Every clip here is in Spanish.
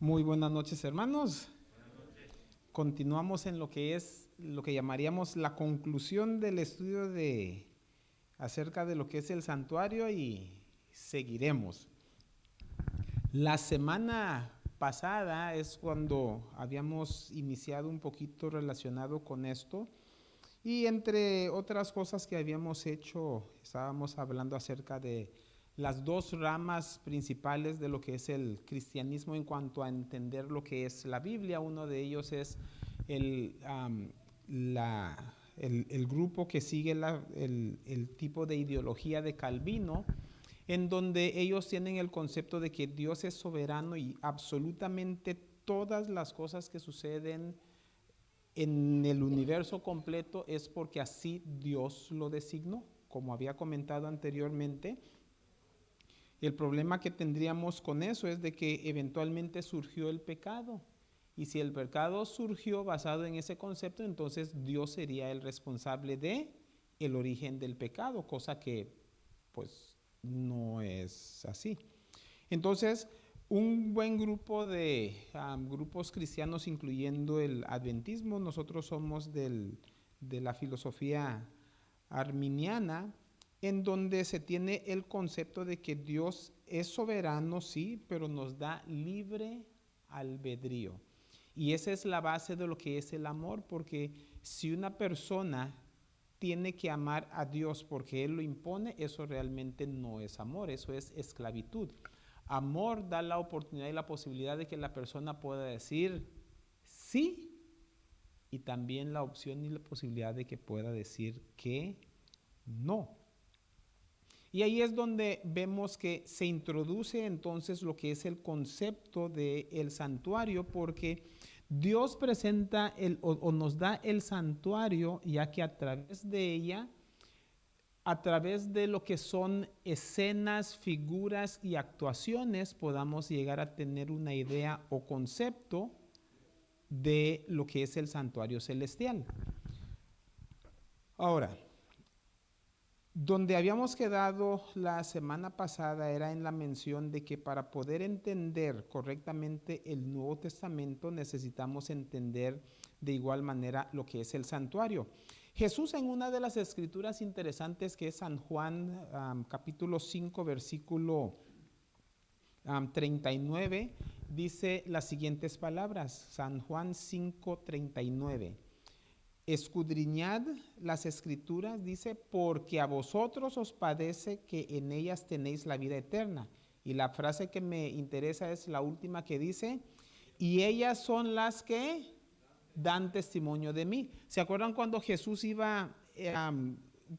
Muy buenas noches, hermanos. Continuamos en lo que es lo que llamaríamos la conclusión del estudio acerca de lo que es el santuario y seguiremos. La semana pasada es cuando habíamos iniciado un poquito relacionado con esto y entre otras cosas que habíamos hecho, estábamos hablando acerca de las dos ramas principales de lo que es el cristianismo en cuanto a entender lo que es la Biblia. Uno de ellos es el, el grupo que sigue el tipo de ideología de Calvino, en donde ellos tienen el concepto de que Dios es soberano y absolutamente todas las cosas que suceden en el universo completo es porque así Dios lo designó, como había comentado anteriormente. El problema que tendríamos con eso es de que eventualmente surgió el pecado. Y si el pecado surgió basado en ese concepto, entonces Dios sería el responsable de el origen del pecado, cosa que pues no es así. Entonces, un buen grupo de grupos cristianos, incluyendo el adventismo, nosotros somos de la filosofía arminiana, en donde se tiene el concepto de que Dios es soberano, sí, pero nos da libre albedrío. Y esa es la base de lo que es el amor, porque si una persona tiene que amar a Dios porque Él lo impone, eso realmente no es amor, eso es esclavitud. Amor da la oportunidad y la posibilidad de que la persona pueda decir sí y también la opción y la posibilidad de que pueda decir que no. Y ahí es donde vemos que se introduce entonces lo que es el concepto del santuario, porque Dios presenta o nos da el santuario, ya que a través de ella, a través de lo que son escenas, figuras y actuaciones, podamos llegar a tener una idea o concepto de lo que es el santuario celestial. Ahora, donde habíamos quedado la semana pasada era en la mención de que para poder entender correctamente el Nuevo Testamento necesitamos entender de igual manera lo que es el santuario. Jesús en una de las escrituras interesantes que es San Juan capítulo 5 versículo 39 dice las siguientes palabras, San Juan 5:39. Escudriñad las escrituras, dice, porque a vosotros os parece que en ellas tenéis la vida eterna. Y la frase que me interesa es la última que dice, y ellas son las que dan testimonio de mí. ¿Se acuerdan cuando Jesús iba,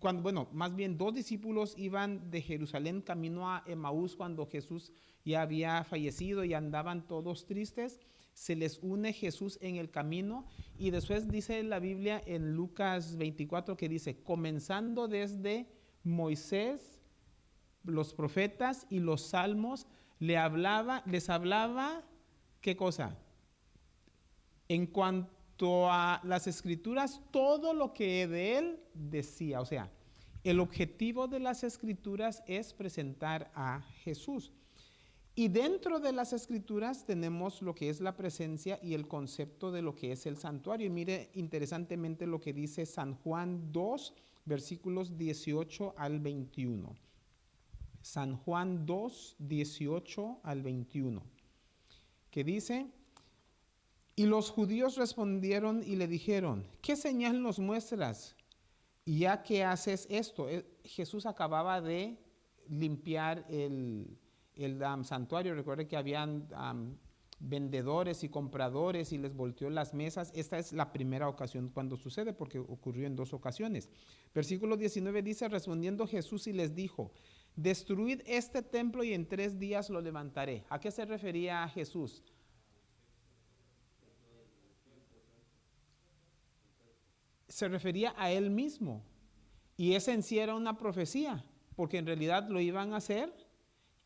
bueno, más bien dos discípulos iban de Jerusalén camino a Emaús cuando Jesús ya había fallecido y andaban todos tristes? Se les une Jesús en el camino y después dice la Biblia en Lucas 24 que dice, comenzando desde Moisés, los profetas y los salmos, les hablaba, ¿qué cosa? En cuanto a las escrituras, todo lo que de él decía, o sea, el objetivo de las escrituras es presentar a Jesús. Y dentro de las escrituras tenemos lo que es la presencia y el concepto de lo que es el santuario. Y mire interesantemente lo que dice San Juan 2, versículos 18 al 21. San Juan 2, 18 al 21, que dice, y los judíos respondieron y le dijeron, ¿qué señal nos muestras? Y ya que haces esto, Jesús acababa de limpiar el santuario. Recuerden que habían vendedores y compradores y les volteó las mesas. Esta es la primera ocasión cuando sucede porque ocurrió en dos ocasiones. Versículo 19 dice, respondiendo Jesús y les dijo, destruid este templo y en 3 días lo levantaré. ¿A qué se refería Jesús? Se refería a él mismo. Y esa en sí era una profecía, porque en realidad lo iban a hacer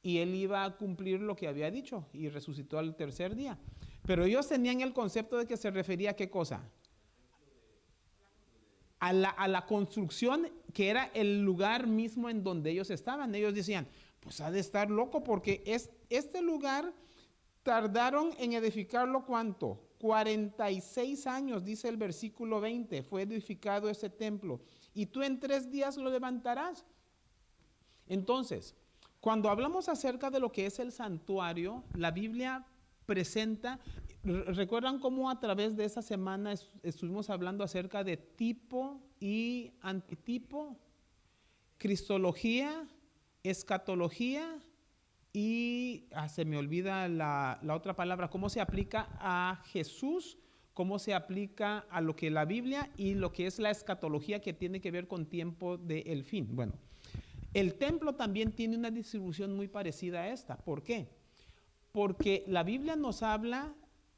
y él iba a cumplir lo que había dicho y resucitó al tercer día. Pero ellos tenían el concepto de que se refería a qué cosa? A la construcción que era el lugar mismo en donde ellos estaban. Ellos decían, pues ha de estar loco porque este lugar Tardaron en edificarlo ¿cuánto? 46 años, dice el versículo 20, fue edificado ese templo. Y tú en 3 días lo levantarás. Entonces, cuando hablamos acerca de lo que es el santuario, la Biblia presenta, ¿recuerdan cómo a través de esa semana estuvimos hablando acerca de tipo y antitipo? Cristología, escatología y se me olvida la otra palabra, cómo se aplica a Jesús, cómo se aplica a lo que la Biblia y lo que es la escatología que tiene que ver con tiempo del fin. Bueno, el templo también tiene una distribución muy parecida a esta. ¿Por qué? Porque la Biblia nos habla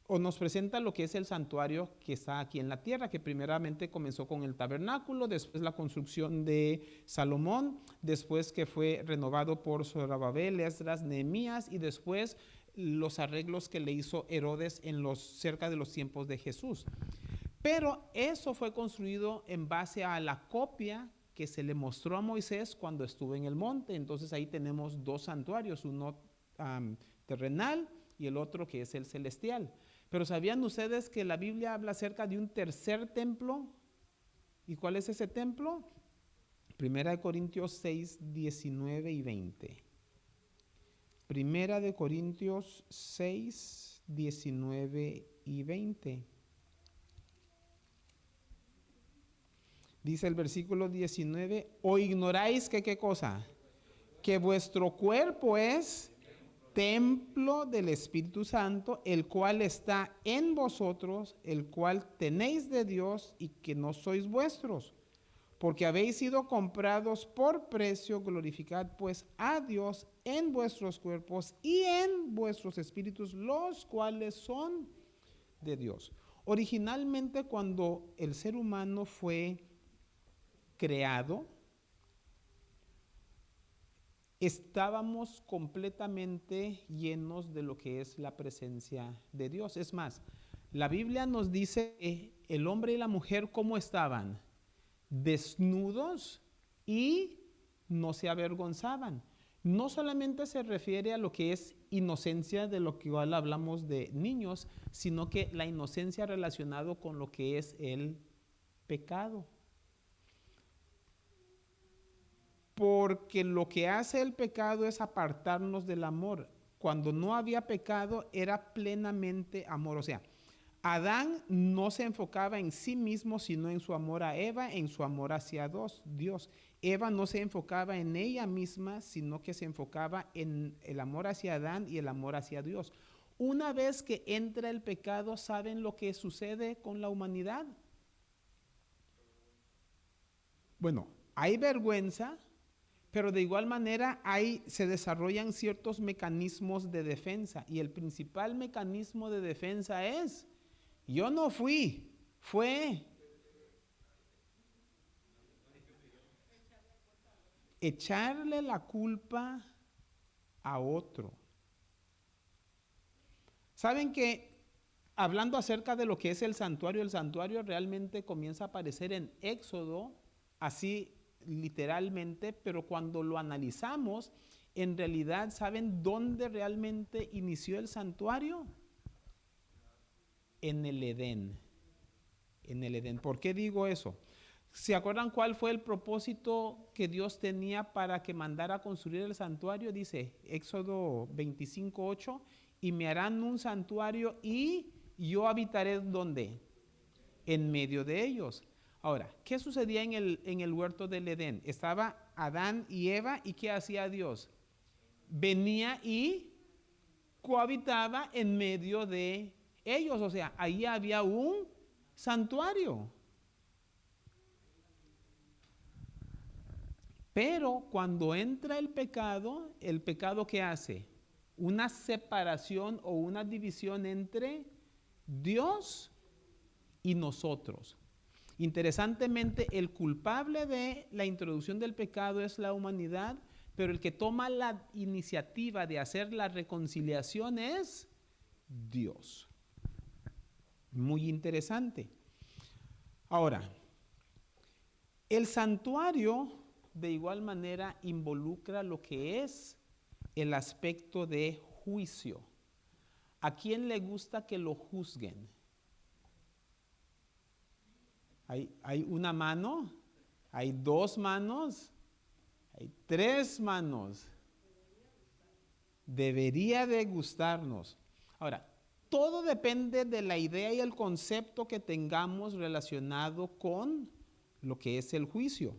o nos presenta lo que es el santuario que está aquí en la tierra, que primeramente comenzó con el tabernáculo, después la construcción de Salomón, después que fue renovado por Zorobabel, Esdras, Nehemías y después los arreglos que le hizo Herodes cerca de los tiempos de Jesús. Pero eso fue construido en base a la copia que se le mostró a Moisés cuando estuvo en el monte. Entonces ahí tenemos 2 santuarios, uno terrenal y el otro que es el celestial. Pero ¿sabían ustedes que la Biblia habla acerca de un tercer templo? ¿Y cuál es ese templo? Primera de Corintios 6, 19 y 20. Primera de Corintios 6, 19 y 20. Dice el versículo 19, ¿o ignoráis que qué cosa? Que vuestro cuerpo es templo del Espíritu Santo, el cual está en vosotros, el cual tenéis de Dios y que no sois vuestros, porque habéis sido comprados por precio. Glorificad pues a Dios en vuestros cuerpos y en vuestros espíritus, los cuales son de Dios. Originalmente, cuando el ser humano fue creado, estábamos completamente llenos de lo que es la presencia de Dios. Es más, la Biblia nos dice que el hombre y la mujer, ¿cómo estaban? Desnudos y no se avergonzaban. No solamente se refiere a lo que es inocencia, de lo que igual hablamos de niños, sino que la inocencia relacionado con lo que es el pecado. Porque lo que hace el pecado es apartarnos del amor. Cuando no había pecado era plenamente amor. O sea, Adán no se enfocaba en sí mismo, sino en su amor a Eva, en su amor hacia Dios. Eva no se enfocaba en ella misma, sino que se enfocaba en el amor hacia Adán y el amor hacia Dios. Una vez que entra el pecado, ¿saben lo que sucede con la humanidad? Bueno, hay vergüenza, pero de igual manera se desarrollan ciertos mecanismos de defensa y el principal mecanismo de defensa es, yo no fui, fue echarle la culpa a otro. ¿Saben que hablando acerca de lo que es el santuario realmente comienza a aparecer en Éxodo, así literalmente, pero cuando lo analizamos, en realidad, ¿saben dónde realmente inició el santuario? En el Edén. En el Edén. ¿Por qué digo eso? ¿Se acuerdan cuál fue el propósito que Dios tenía para que mandara a construir el santuario? Dice Éxodo 25:8, y me harán un santuario y yo habitaré ¿dónde? En medio de ellos. Ahora, ¿qué sucedía en el huerto del Edén? Estaba Adán y Eva, ¿y qué hacía Dios? Venía y cohabitaba en medio de ellos, o sea, ahí había un santuario. Pero cuando entra el pecado ¿qué hace? Una separación o una división entre Dios y nosotros. Interesantemente, el culpable de la introducción del pecado es la humanidad, pero el que toma la iniciativa de hacer la reconciliación es Dios. Muy interesante. Ahora, el santuario de igual manera involucra lo que es el aspecto de juicio. ¿A quién le gusta que lo juzguen? Hay una mano, hay dos manos, hay tres manos. Debería de gustarnos. Ahora, todo depende de la idea y el concepto que tengamos relacionado con lo que es el juicio.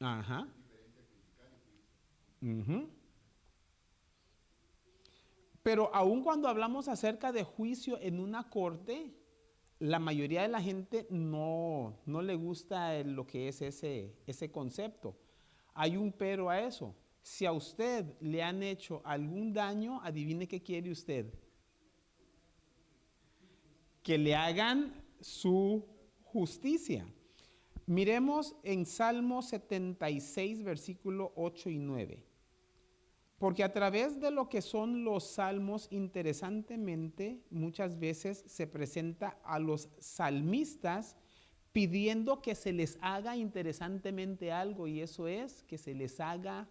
Ajá. Ujú. Pero aun cuando hablamos acerca de juicio en una corte, la mayoría de la gente no le gusta lo que es ese concepto. Hay un pero a eso. Si a usted le han hecho algún daño, adivine qué quiere usted. Que le hagan su justicia. Miremos en Salmo 76, versículo 8 y 9. Porque a través de lo que son los salmos, interesantemente, muchas veces se presenta a los salmistas pidiendo que se les haga interesantemente algo, y eso es que se les haga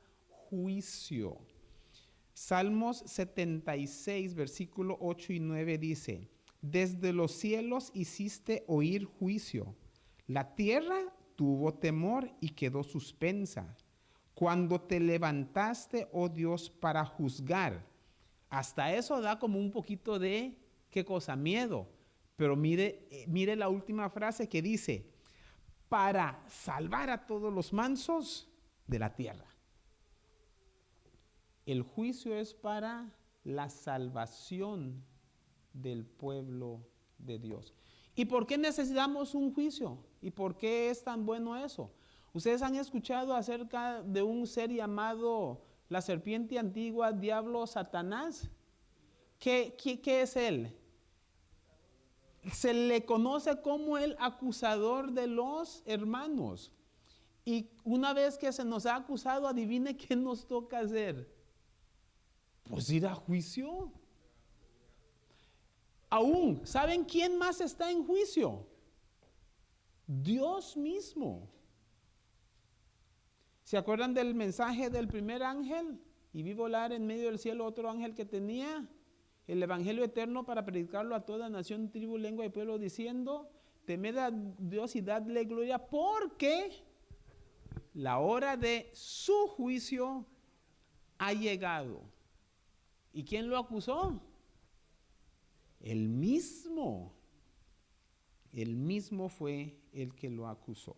juicio. Salmos 76, versículo 8 y 9 dice: desde los cielos hiciste oír juicio, la tierra tuvo temor y quedó suspensa. Cuando te levantaste, oh Dios, para juzgar. Hasta eso da como un poquito de, ¿qué cosa? Miedo. Pero mire la última frase que dice: para salvar a todos los mansos de la tierra. El juicio es para la salvación del pueblo de Dios. ¿Y por qué necesitamos un juicio? ¿Y por qué es tan bueno eso? Ustedes han escuchado acerca de un ser llamado la serpiente antigua, diablo, Satanás. ¿Qué es él? Se le conoce como el acusador de los hermanos. Y una vez que se nos ha acusado, adivine qué nos toca hacer. Pues ir a juicio. Aún, ¿saben quién más está en juicio? Dios mismo. ¿Se acuerdan del mensaje del primer ángel? Y vi volar en medio del cielo otro ángel que tenía el evangelio eterno para predicarlo a toda nación, tribu, lengua y pueblo, diciendo: temed a Dios y dadle gloria, porque la hora de su juicio ha llegado. ¿Y quién lo acusó? El mismo. El mismo fue el que lo acusó.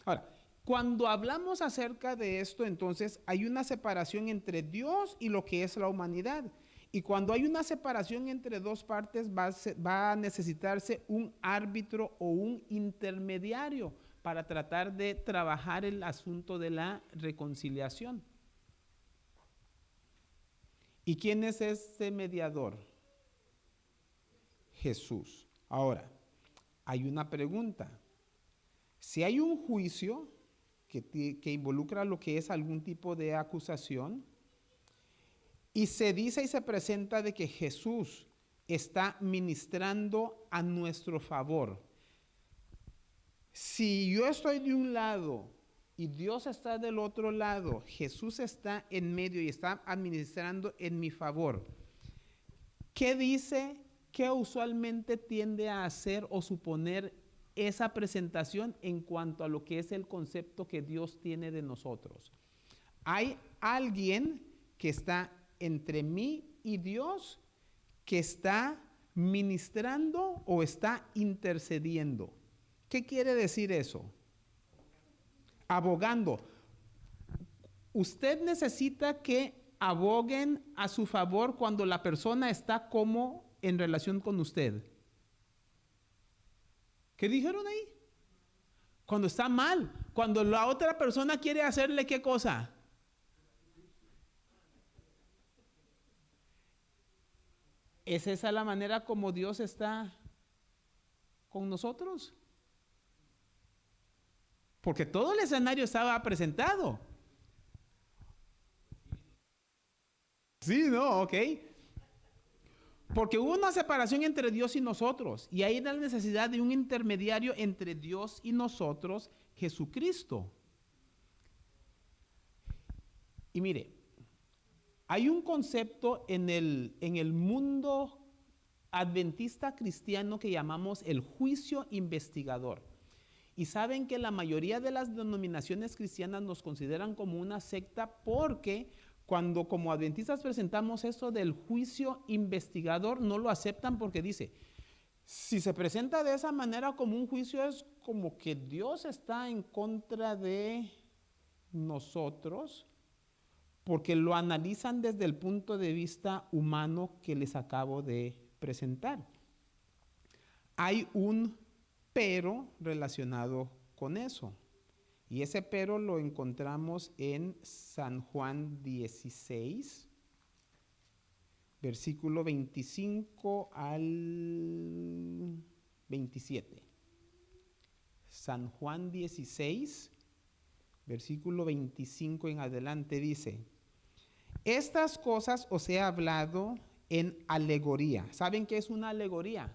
Ahora, cuando hablamos acerca de esto, entonces hay una separación entre Dios y lo que es la humanidad. Y cuando hay una separación entre dos partes, va a necesitarse un árbitro o un intermediario para tratar de trabajar el asunto de la reconciliación. ¿Y quién es ese mediador? Jesús. Ahora, hay una pregunta. Si hay un juicio que involucra lo que es algún tipo de acusación, y se dice y se presenta de que Jesús está ministrando a nuestro favor. Si yo estoy de un lado y Dios está del otro lado, Jesús está en medio y está administrando en mi favor, ¿qué dice? ¿Qué usualmente tiende a hacer o suponer esa presentación en cuanto a lo que es el concepto que Dios tiene de nosotros? Hay alguien que está entre mí y Dios, que está ministrando o está intercediendo. ¿Qué quiere decir eso? Abogando. Usted necesita que aboguen a su favor cuando la persona está como en relación con usted. ¿Qué dijeron ahí? Cuando está mal, cuando la otra persona quiere hacerle ¿qué cosa? ¿Es esa la manera como Dios está con nosotros? Porque todo el escenario estaba presentado. Sí, no, ok. Porque hubo una separación entre Dios y nosotros. Y hay la necesidad de un intermediario entre Dios y nosotros, Jesucristo. Y mire, Hay un concepto en el mundo adventista cristiano que llamamos el juicio investigador. Y saben que la mayoría de las denominaciones cristianas nos consideran como una secta porque cuando como adventistas presentamos eso del juicio investigador, no lo aceptan porque dice, si se presenta de esa manera como un juicio es como que Dios está en contra de nosotros porque lo analizan desde el punto de vista humano que les acabo de presentar. Hay un pero relacionado con eso. Y ese pero lo encontramos en San Juan 16, versículo 25 al 27. San Juan 16, versículo 25 en adelante dice, estas cosas os he hablado en alegoría. ¿Saben qué es una alegoría?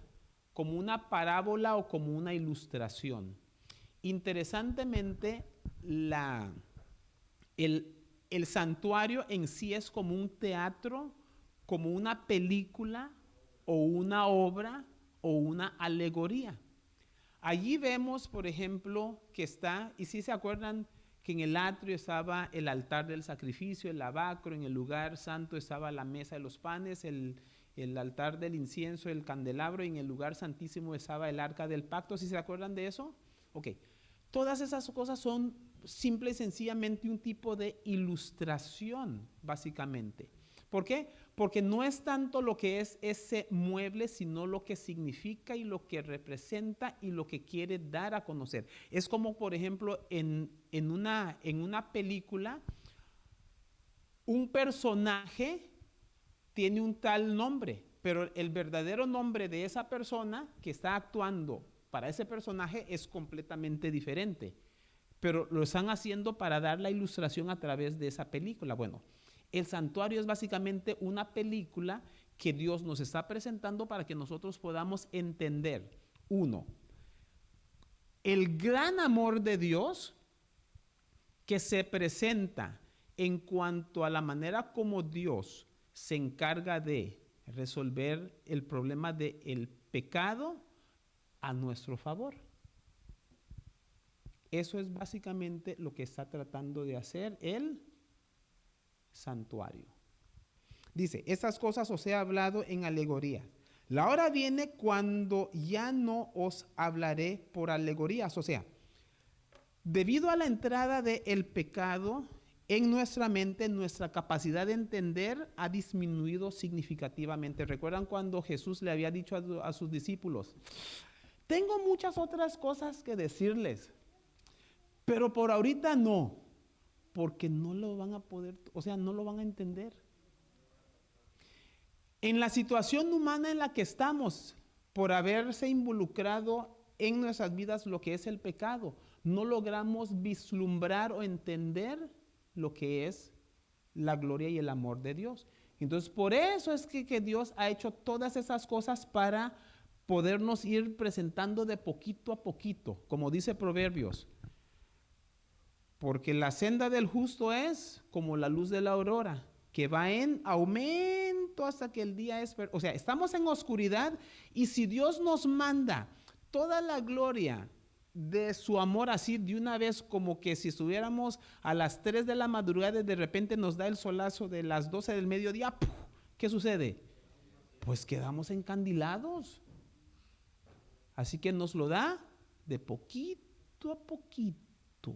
Como una parábola o como una ilustración. Interesantemente, el santuario en sí es como un teatro, como una película o una obra o una alegoría. Allí vemos, por ejemplo, que está, y si se acuerdan que en el atrio estaba el altar del sacrificio, el lavacro, en el lugar santo estaba la mesa de los panes, el altar del incienso, el candelabro, y en el lugar santísimo estaba el arca del pacto. ¿Sí se acuerdan de eso? Ok. Todas esas cosas son simple y sencillamente un tipo de ilustración, básicamente. ¿Por qué? Porque no es tanto lo que es ese mueble, sino lo que significa y lo que representa y lo que quiere dar a conocer. Es como, por ejemplo, en una película, un personaje tiene un tal nombre, pero el verdadero nombre de esa persona que está actuando para ese personaje es completamente diferente, pero lo están haciendo para dar la ilustración a través de esa película. Bueno, el santuario es básicamente una película que Dios nos está presentando para que nosotros podamos entender, uno, el gran amor de Dios que se presenta en cuanto a la manera como Dios se encarga de resolver el problema del pecado a nuestro favor. Eso es básicamente lo que está tratando de hacer el santuario. Dice, estas cosas os he hablado en alegoría. La hora viene cuando ya no os hablaré por alegorías. O sea, debido a la entrada del pecado en nuestra mente, nuestra capacidad de entender ha disminuido significativamente. ¿Recuerdan cuando Jesús le había dicho a sus discípulos, tengo muchas otras cosas que decirles, pero por ahorita no, porque no lo van a poder, o sea, no lo van a entender? En la situación humana en la que estamos, por haberse involucrado en nuestras vidas lo que es el pecado, no logramos vislumbrar o entender lo que es la gloria y el amor de Dios. Entonces, por eso es que Dios ha hecho todas esas cosas para podernos ir presentando de poquito a poquito, como dice Proverbios. Porque la senda del justo es como la luz de la aurora, que va en aumento hasta que el día es... O sea, estamos en oscuridad y si Dios nos manda toda la gloria de su amor así de una vez, como que si estuviéramos a las 3 de la madrugada y de repente nos da el solazo de las 12 del mediodía, ¡puf! ¿Qué sucede? Pues quedamos encandilados. Así que nos lo da de poquito a poquito.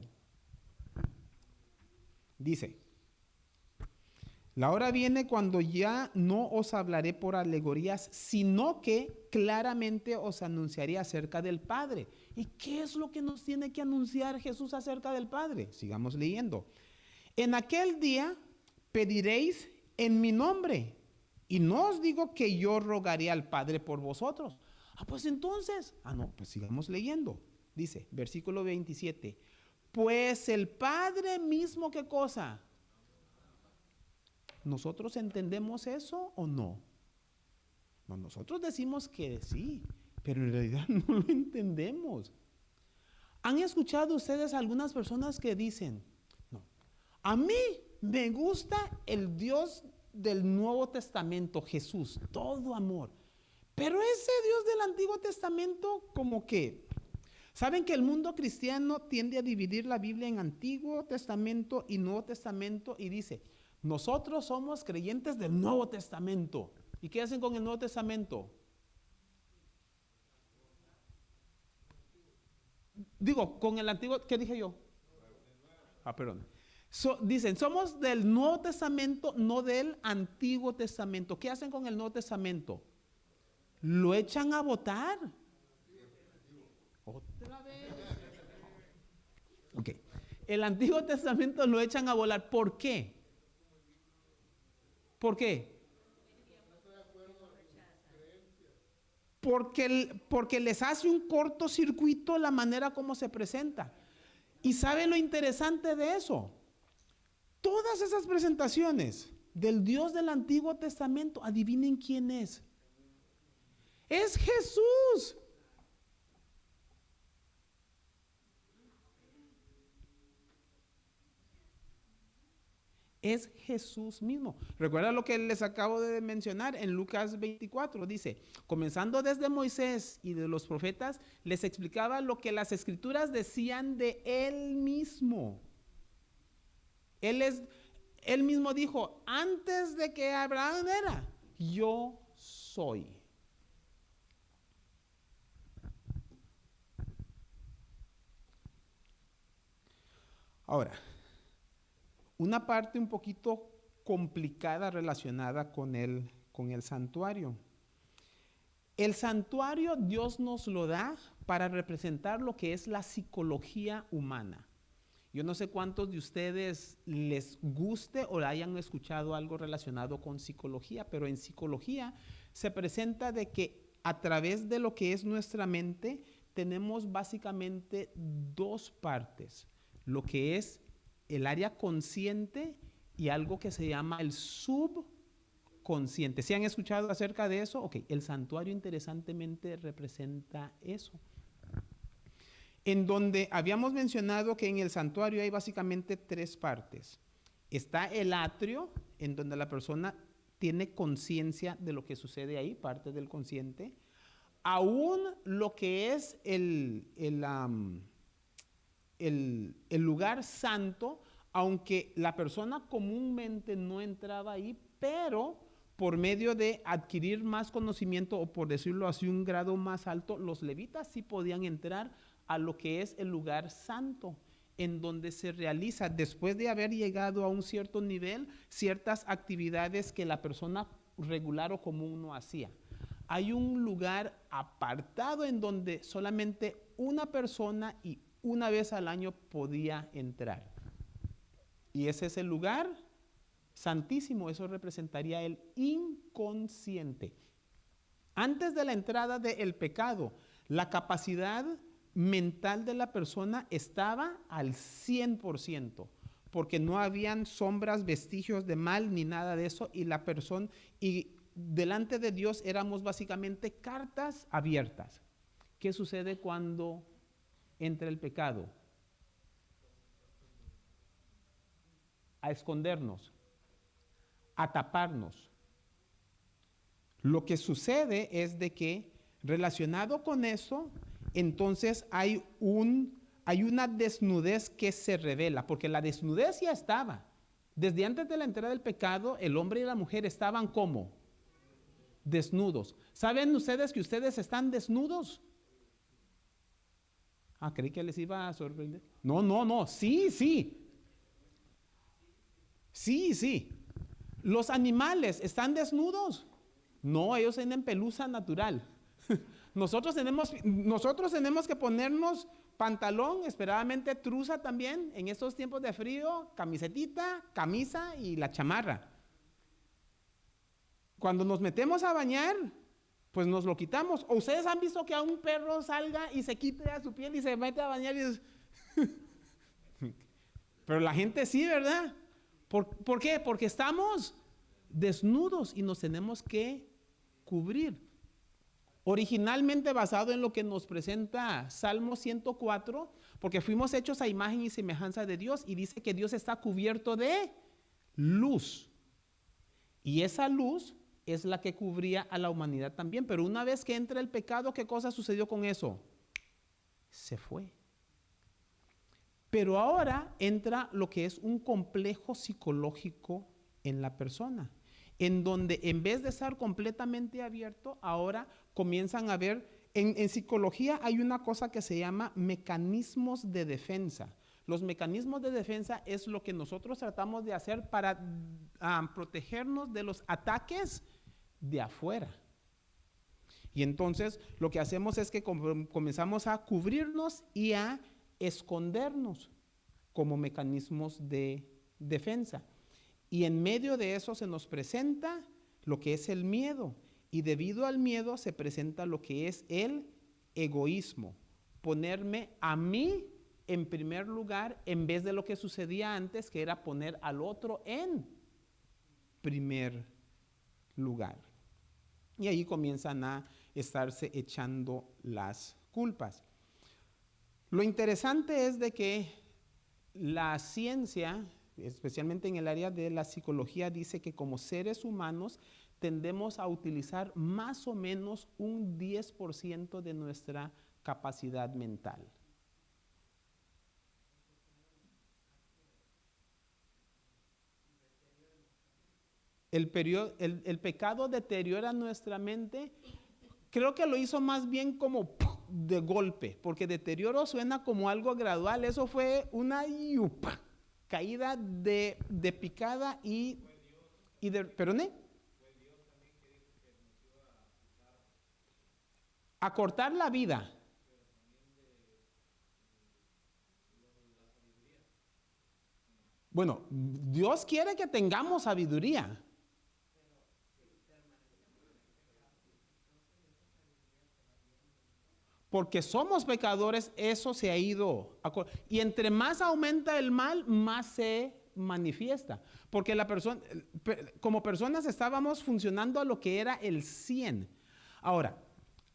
Dice, la hora viene cuando ya no os hablaré por alegorías, sino que claramente os anunciaré acerca del Padre. ¿Y qué es lo que nos tiene que anunciar Jesús acerca del Padre? Sigamos leyendo. En aquel día pediréis en mi nombre, y no os digo que yo rogaré al Padre por vosotros. Pues entonces, no, pues sigamos leyendo. Dice, versículo 27, pues el Padre mismo, ¿qué cosa? ¿Nosotros entendemos eso o no? No, nosotros decimos que sí, pero en realidad no lo entendemos. ¿Han escuchado ustedes algunas personas que dicen, no, a mí me gusta el Dios del Nuevo Testamento, Jesús, todo amor. Pero ese Dios del Antiguo Testamento, como que, ¿saben que el mundo cristiano tiende a dividir la Biblia en Antiguo Testamento y Nuevo Testamento? Y dice, nosotros somos creyentes del Nuevo Testamento. ¿Y qué hacen con el Nuevo Testamento? Digo, con el Antiguo, ¿qué dije yo? Perdón. Dicen, somos del Nuevo Testamento, no del Antiguo Testamento. ¿Qué hacen con el Nuevo Testamento? Lo echan a votar. Otra vez. Ok. El Antiguo Testamento lo echan a volar. ¿Por qué? ¿Por qué? Porque les hace un cortocircuito la manera como se presenta. ¿Y sabe lo interesante de eso? Todas esas presentaciones del Dios del Antiguo Testamento, adivinen quién es. Es Jesús. Es Jesús mismo. Recuerda lo que les acabo de mencionar en Lucas 24. Dice, comenzando desde Moisés y de los profetas, les explicaba lo que las escrituras decían de él mismo. Él mismo dijo, antes de que Abraham era, yo soy. Ahora, una parte un poquito complicada relacionada con el santuario. El santuario Dios nos lo da para representar lo que es la psicología humana. Yo no sé cuántos de ustedes les guste o hayan escuchado algo relacionado con psicología, pero en psicología se presenta de que a través de lo que es nuestra mente tenemos básicamente dos partes, lo que es el área consciente y algo que se llama el subconsciente. ¿Sí han escuchado acerca de eso? Ok, el santuario interesantemente representa eso. En donde habíamos mencionado que en el santuario hay básicamente tres partes. Está el atrio, en donde la persona tiene conciencia de lo que sucede ahí, parte del consciente. Aún lo que es el lugar santo, aunque la persona comúnmente no entraba ahí, pero por medio de adquirir más conocimiento, o por decirlo así, un grado más alto, los levitas sí podían entrar a lo que es el lugar santo, en donde se realiza, después de haber llegado a un cierto nivel, ciertas actividades que la persona regular o común no hacía. Hay un lugar apartado en donde solamente una persona y una vez al año podía entrar. Y ese es el lugar santísimo. Eso representaría el inconsciente. Antes de la entrada del pecado, la capacidad mental de la persona estaba al 100%, porque no habían sombras, vestigios de mal ni nada de eso, y la persona, y delante de Dios éramos básicamente cartas abiertas. ¿Qué sucede cuando entra el pecado? A escondernos, a taparnos. Lo que sucede es de que relacionado con eso, entonces hay una desnudez que se revela, porque la desnudez ya estaba. Desde antes de la entrada del pecado, el hombre y la mujer estaban ¿cómo? Desnudos. ¿Saben ustedes que ustedes están desnudos? Creí que les iba a sorprender. No, sí. Sí. ¿Los animales están desnudos? No, ellos tienen pelusa natural. Nosotros tenemos que ponernos pantalón, esperadamente truza también, en estos tiempos de frío, camisetita, camisa y la chamarra. Cuando nos metemos a bañar, pues nos lo quitamos. ¿O ustedes han visto que a un perro salga y se quite a su piel y se mete a bañar y es... Pero la gente sí, ¿verdad? ¿Por qué? Porque estamos desnudos y nos tenemos que cubrir. Originalmente basado en lo que nos presenta Salmo 104, porque fuimos hechos a imagen y semejanza de Dios, y dice que Dios está cubierto de luz. Y esa luz es la que cubría a la humanidad también. Pero una vez que entra el pecado, ¿qué cosa sucedió con eso? Se fue. Pero ahora entra lo que es un complejo psicológico en la persona, en donde en vez de estar completamente abierto, ahora comienzan a ver, en psicología hay una cosa que se llama mecanismos de defensa. Los mecanismos de defensa es lo que nosotros tratamos de hacer para protegernos de los ataques de afuera. Y entonces lo que hacemos es que comenzamos a cubrirnos y a escondernos como mecanismos de defensa. Y en medio de eso se nos presenta lo que es el miedo. Y debido al miedo se presenta lo que es el egoísmo. Ponerme a mí en primer lugar en vez de lo que sucedía antes, que era poner al otro en primer lugar. Y ahí comienzan a estarse echando las culpas. Lo interesante es de que la ciencia, especialmente en el área de la psicología, dice que como seres humanos tendemos a utilizar más o menos un 10% de nuestra capacidad mental. El pecado deteriora nuestra mente. Creo que lo hizo más bien como de golpe, porque deterioro suena como algo gradual. Eso fue una caída de picada ¿perdone? A cortar la vida. Bueno, Dios quiere que tengamos sabiduría. Porque somos pecadores, eso se ha ido. Y entre más aumenta el mal, más se manifiesta. Porque la persona, como personas estábamos funcionando a lo que era el 100. Ahora,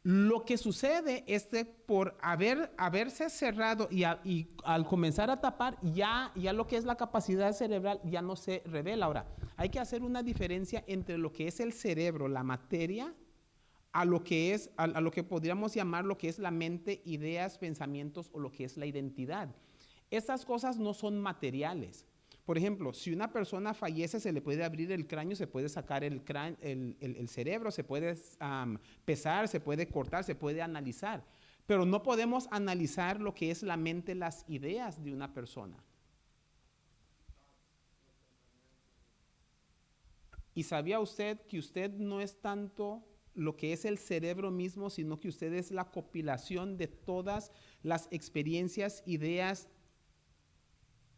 lo que sucede es que por haberse cerrado y al comenzar a tapar, ya lo que es la capacidad cerebral ya no se revela. Ahora, hay que hacer una diferencia entre lo que es el cerebro, la materia, a lo que podríamos llamar lo que es la mente, ideas, pensamientos o lo que es la identidad. Estas cosas no son materiales. Por ejemplo, si una persona fallece, se le puede abrir el cráneo, se puede sacar el cerebro, se puede pesar, se puede cortar, se puede analizar. Pero no podemos analizar lo que es la mente, las ideas de una persona. ¿Y sabía usted que usted no es tanto lo que es el cerebro mismo, sino que usted es la compilación de todas las experiencias, ideas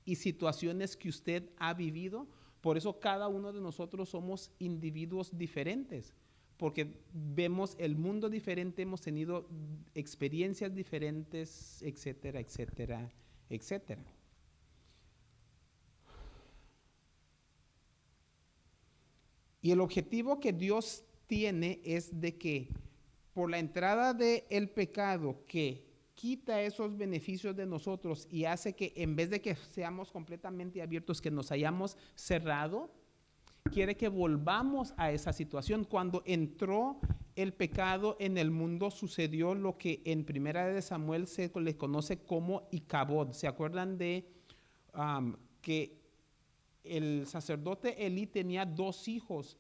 y situaciones que usted ha vivido? Por eso cada uno de nosotros somos individuos diferentes, porque vemos el mundo diferente, hemos tenido experiencias diferentes, etcétera, etcétera, etcétera. Y el objetivo que Dios tiene es de que por la entrada del pecado que quita esos beneficios de nosotros y hace que en vez de que seamos completamente abiertos, que nos hayamos cerrado, quiere que volvamos a esa situación. Cuando entró el pecado en el mundo, sucedió lo que en Primera de Samuel se le conoce como Icabod. ¿Se acuerdan de que el sacerdote Elí tenía 2 hijos?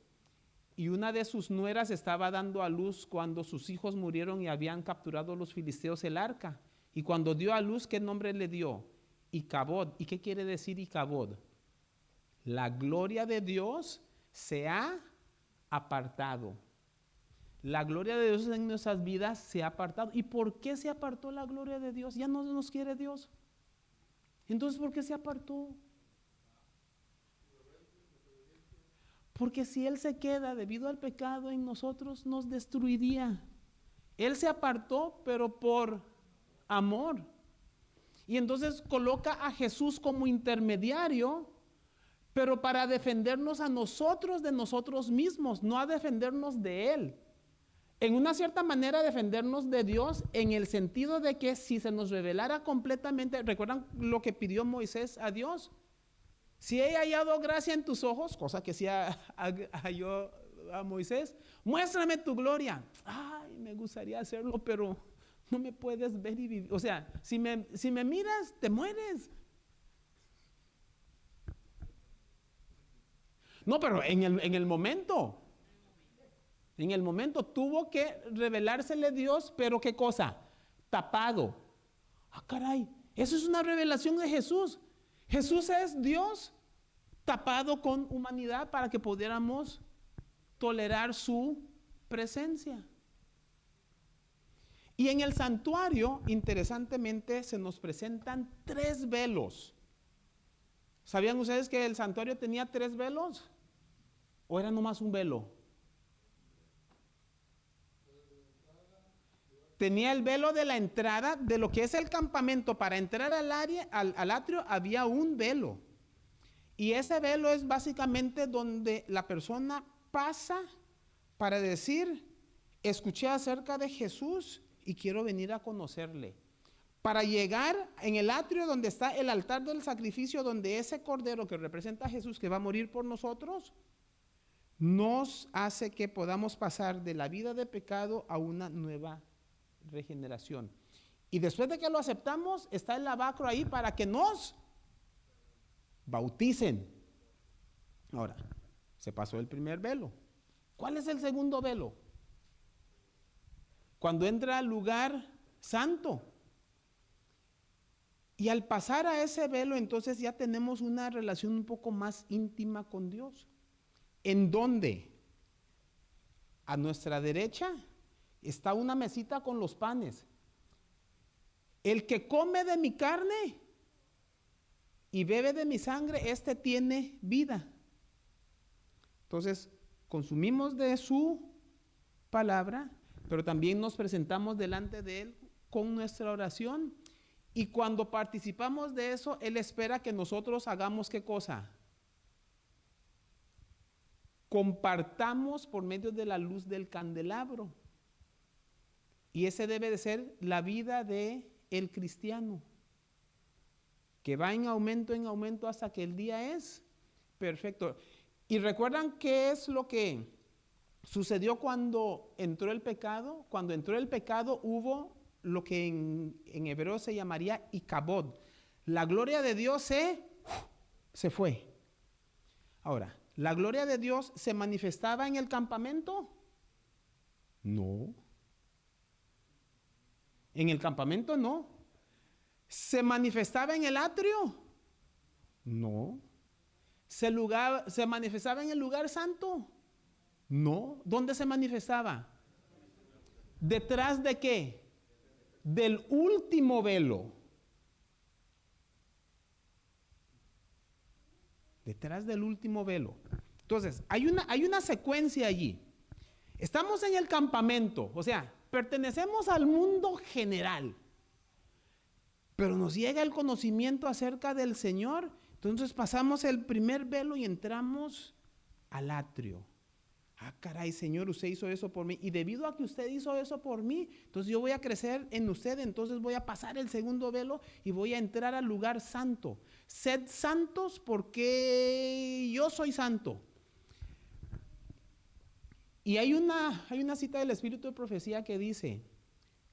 Y una de sus nueras estaba dando a luz cuando sus hijos murieron y habían capturado los filisteos el arca. Y cuando dio a luz, ¿qué nombre le dio? Icabod. ¿Y qué quiere decir Icabod? La gloria de Dios se ha apartado. La gloria de Dios en nuestras vidas se ha apartado. ¿Y por qué se apartó la gloria de Dios? Ya no nos quiere Dios. Entonces, ¿por qué se apartó? Porque si Él se queda debido al pecado en nosotros, nos destruiría. Él se apartó, pero por amor. Y entonces coloca a Jesús como intermediario, pero para defendernos a nosotros de nosotros mismos, no a defendernos de Él. En una cierta manera defendernos de Dios en el sentido de que si se nos revelara completamente, ¿recuerdan lo que pidió Moisés a Dios? Si he hallado gracia en tus ojos, cosa que sí halló a Moisés, muéstrame tu gloria. Ay, me gustaría hacerlo, pero no me puedes ver y vivir. O sea, si me miras, te mueres. No, pero en el momento tuvo que revelársele Dios, pero ¿qué cosa? Tapado. Ah, caray, eso es una revelación de Jesús. Jesús es Dios tapado con humanidad para que pudiéramos tolerar su presencia. Y en el santuario, interesantemente, se nos presentan 3 velos. ¿Sabían ustedes que el santuario tenía 3 velos? ¿O era nomás un velo? Tenía el velo de la entrada de lo que es el campamento. Para entrar al atrio había un velo. Y ese velo es básicamente donde la persona pasa para decir, escuché acerca de Jesús y quiero venir a conocerle. Para llegar en el atrio donde está el altar del sacrificio, donde ese cordero que representa a Jesús que va a morir por nosotros, nos hace que podamos pasar de la vida de pecado a una nueva regeneración. Y después de que lo aceptamos, está el lavacro ahí para que nos bauticen. Ahora, se pasó el primer velo. ¿Cuál es el segundo velo? Cuando entra al lugar santo. Y al pasar a ese velo, entonces ya tenemos una relación un poco más íntima con Dios. ¿En dónde? A nuestra derecha está una mesita con los panes. El que come de mi carne y bebe de mi sangre, este tiene vida. Entonces, consumimos de su palabra, pero también nos presentamos delante de Él con nuestra oración. Y cuando participamos de eso, Él espera que nosotros hagamos ¿qué cosa? Compartamos por medio de la luz del candelabro. Y ese debe de ser la vida de el cristiano, que va en aumento hasta que el día es perfecto. ¿Y recuerdan qué es lo que sucedió cuando entró el pecado? Cuando entró el pecado hubo lo que en hebreo se llamaría Icabod. La gloria de Dios se fue. Ahora, ¿la gloria de Dios se manifestaba en el campamento? No. En el campamento no. ¿Se manifestaba en el atrio? No. ¿Se manifestaba en el lugar santo? No. ¿Dónde se manifestaba? ¿Detrás de qué? Del último velo. Detrás del último velo. Entonces, hay una secuencia allí. Estamos en el campamento, o sea, pertenecemos al mundo general, pero nos llega el conocimiento acerca del Señor. Entonces pasamos el primer velo y entramos al atrio. Ah, caray, Señor, usted hizo eso por mí. Y debido a que usted hizo eso por mí, entonces yo voy a crecer en usted. Entonces voy a pasar el segundo velo y voy a entrar al lugar santo. Sed santos porque yo soy santo. Y hay una cita del Espíritu de Profecía que dice,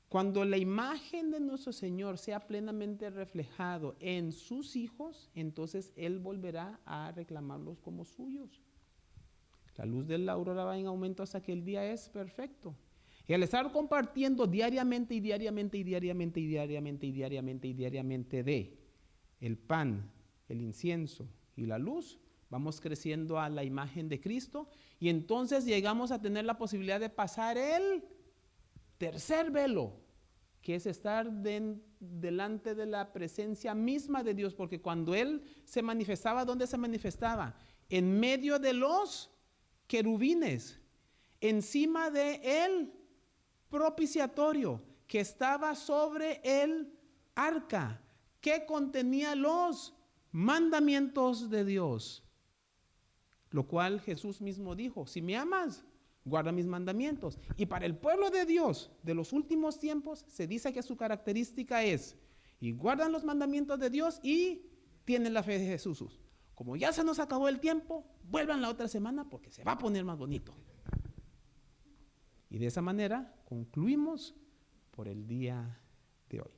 cuando la imagen de nuestro Señor sea plenamente reflejado en sus hijos, entonces Él volverá a reclamarlos como suyos. La luz de la aurora va en aumento hasta que el día es perfecto. Y al estar compartiendo diariamente de el pan, el incienso y la luz, vamos creciendo a la imagen de Cristo y entonces llegamos a tener la posibilidad de pasar el tercer velo, que es estar delante de la presencia misma de Dios, porque cuando Él se manifestaba, ¿dónde se manifestaba? En medio de los querubines, encima de el propiciatorio que estaba sobre el arca, que contenía los mandamientos de Dios. Lo cual Jesús mismo dijo, si me amas, guarda mis mandamientos. Y para el pueblo de Dios de los últimos tiempos se dice que su característica es, y guardan los mandamientos de Dios y tienen la fe de Jesús. como ya se nos acabó el tiempo, vuelvan la otra semana porque se va a poner más bonito. Y de esa manera concluimos por el día de hoy.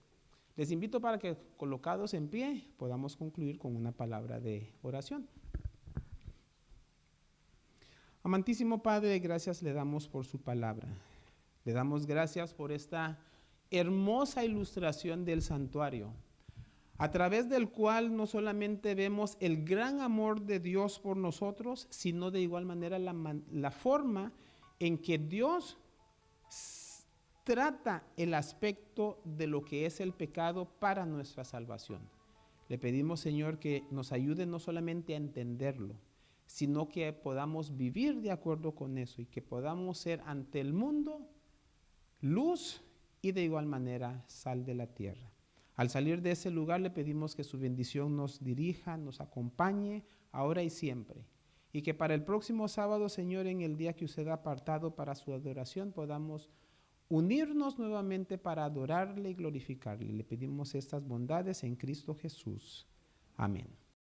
Les invito para que colocados en pie podamos concluir con una palabra de oración. Amantísimo Padre, gracias le damos por su palabra. Le damos gracias por esta hermosa ilustración del santuario, a través del cual no solamente vemos el gran amor de Dios por nosotros, sino de igual manera la forma en que Dios trata el aspecto de lo que es el pecado para nuestra salvación. Le pedimos, Señor, que nos ayude no solamente a entenderlo, sino que podamos vivir de acuerdo con eso y que podamos ser ante el mundo luz y de igual manera sal de la tierra. Al salir de ese lugar le pedimos que su bendición nos dirija, nos acompañe ahora y siempre. Y que para el próximo sábado, Señor, en el día que usted ha apartado para su adoración, podamos unirnos nuevamente para adorarle y glorificarle. Le pedimos estas bondades en Cristo Jesús. Amén.